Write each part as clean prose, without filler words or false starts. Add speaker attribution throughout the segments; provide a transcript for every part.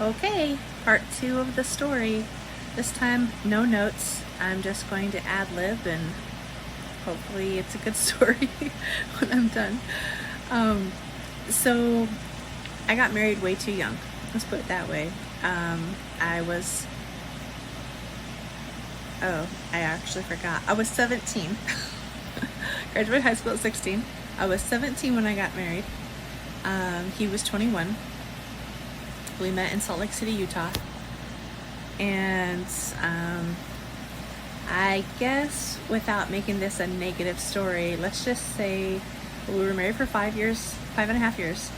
Speaker 1: Okay, part two of the story. This time, no notes. I'm just going to ad lib and hopefully it's a good story when I'm done. Um, so, I got married way too young. Let's put it that way. I was, I actually forgot. I was 17. Graduated high school at 16. I was 17 when I got married. He was 21. We met in Salt Lake City, Utah. And I guess without making this a negative story, let's just say we were married for 5 years, 5.5 years.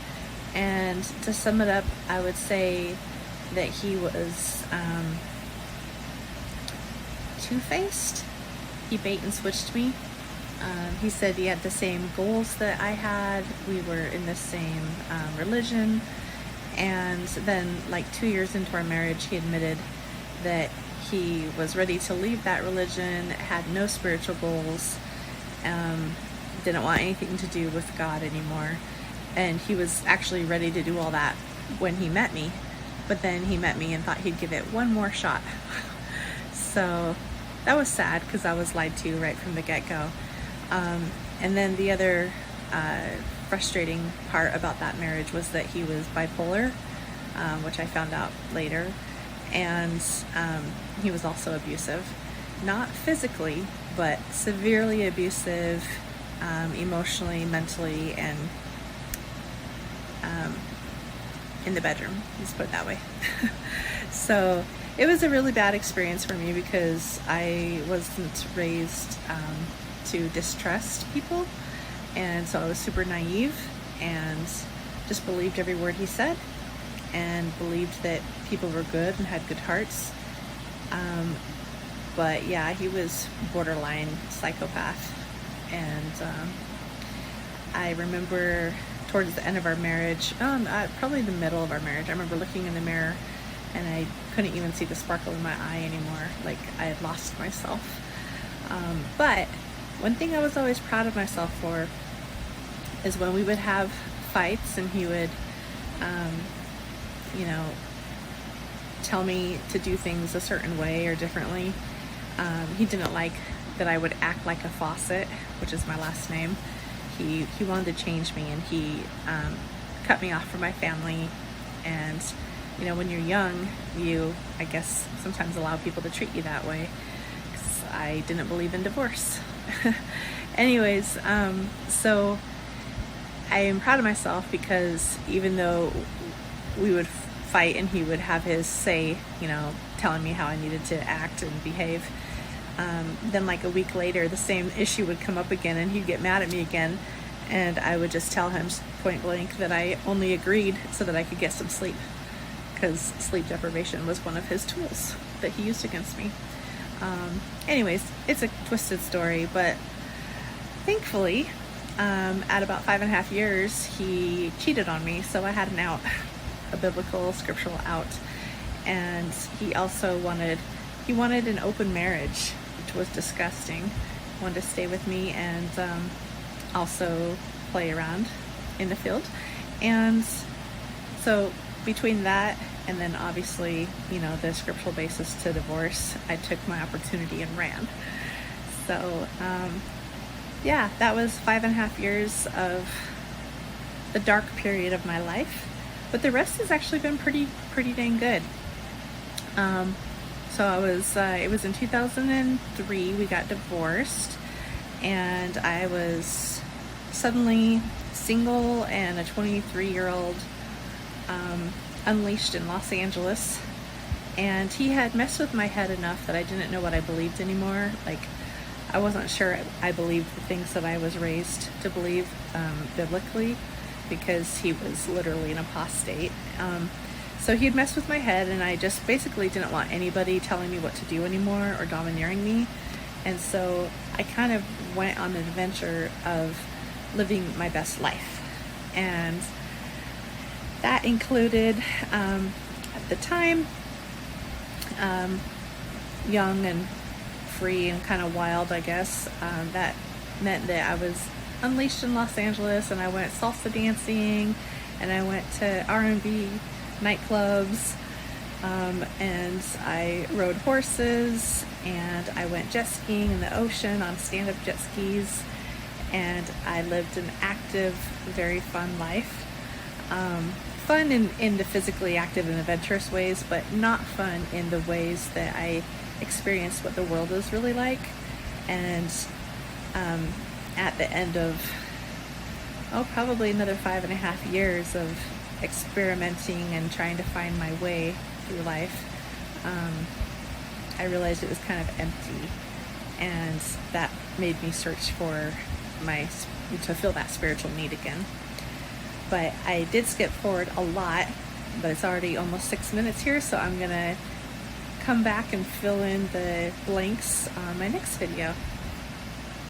Speaker 1: And to sum it up, I would say that he was two-faced. He bait and switched me. He said he had the same goals that I had. We were in the same religion. And then, like 2 years into our marriage, he admitted that he was ready to leave that religion, had no spiritual goals, didn't want anything to do with God anymore. And he was actually ready to do all that when he met me. But then he met me and thought he'd give it one more shot. So that was sad because I was lied to right from the get-go. And then the other frustrating part about that marriage was that he was bipolar, which I found out later. And he was also abusive. Not physically, but severely abusive, emotionally, mentally, and in the bedroom. Let's put it that way. So it was a really bad experience for me because I wasn't raised to distrust people. And so I was super naive and just believed every word he said and believed that people were good and had good hearts. But yeah, he was borderline psychopath. And I remember towards the end of our marriage, probably the middle of our marriage, I remember looking in the mirror and I couldn't even see the sparkle in my eye anymore. Like I had lost myself. But one thing I was always proud of myself for is when we would have fights and he would, tell me to do things a certain way or differently. He didn't like that I would act like a Fawcett, which is my last name. He wanted to change me, and he cut me off from my family. And when you're young, you, I guess, sometimes allow people to treat you that way, because I didn't believe in divorce. Anyways, so I am proud of myself because even though we would fight and he would have his say, telling me how I needed to act and behave, then like a week later, the same issue would come up again and he'd get mad at me again. And I would just tell him point blank that I only agreed so that I could get some sleep, because sleep deprivation was one of his tools that he used against me. Anyways, it's a twisted story, but thankfully, at about 5.5 years, he cheated on me, so I had an out, a biblical, scriptural out. And he also wanted an open marriage, which was disgusting. He wanted to stay with me and also play around in the field. And so between that and then obviously, the scriptural basis to divorce, I took my opportunity and ran. So, yeah, that was 5.5 years of the dark period of my life. But the rest has actually been pretty dang good. So it was in 2003 we got divorced, and I was suddenly single and a 23-year-old unleashed in Los Angeles. And he had messed with my head enough that I didn't know what I believed anymore. Like, I wasn't sure I believed the things that I was raised to believe biblically, because he was literally an apostate. So he had messed with my head, and I just basically didn't want anybody telling me what to do anymore or domineering me. And so I kind of went on an adventure of living my best life. And that included, at the time, young and free and kind of wild, I guess. That meant that I was unleashed in Los Angeles, and I went salsa dancing, and I went to R&B nightclubs. And I rode horses, and I went jet skiing in the ocean on stand-up jet skis, and I lived an active, very fun life. Fun in the physically active and adventurous ways, but not fun in the ways that I experienced what the world is really like. And at the end of, probably another 5.5 years of experimenting and trying to find my way through life, I realized it was kind of empty, and that made me search for to fill that spiritual need again. But I did skip forward a lot, but it's already almost 6 minutes here, so I'm gonna come back and fill in the blanks on my next video.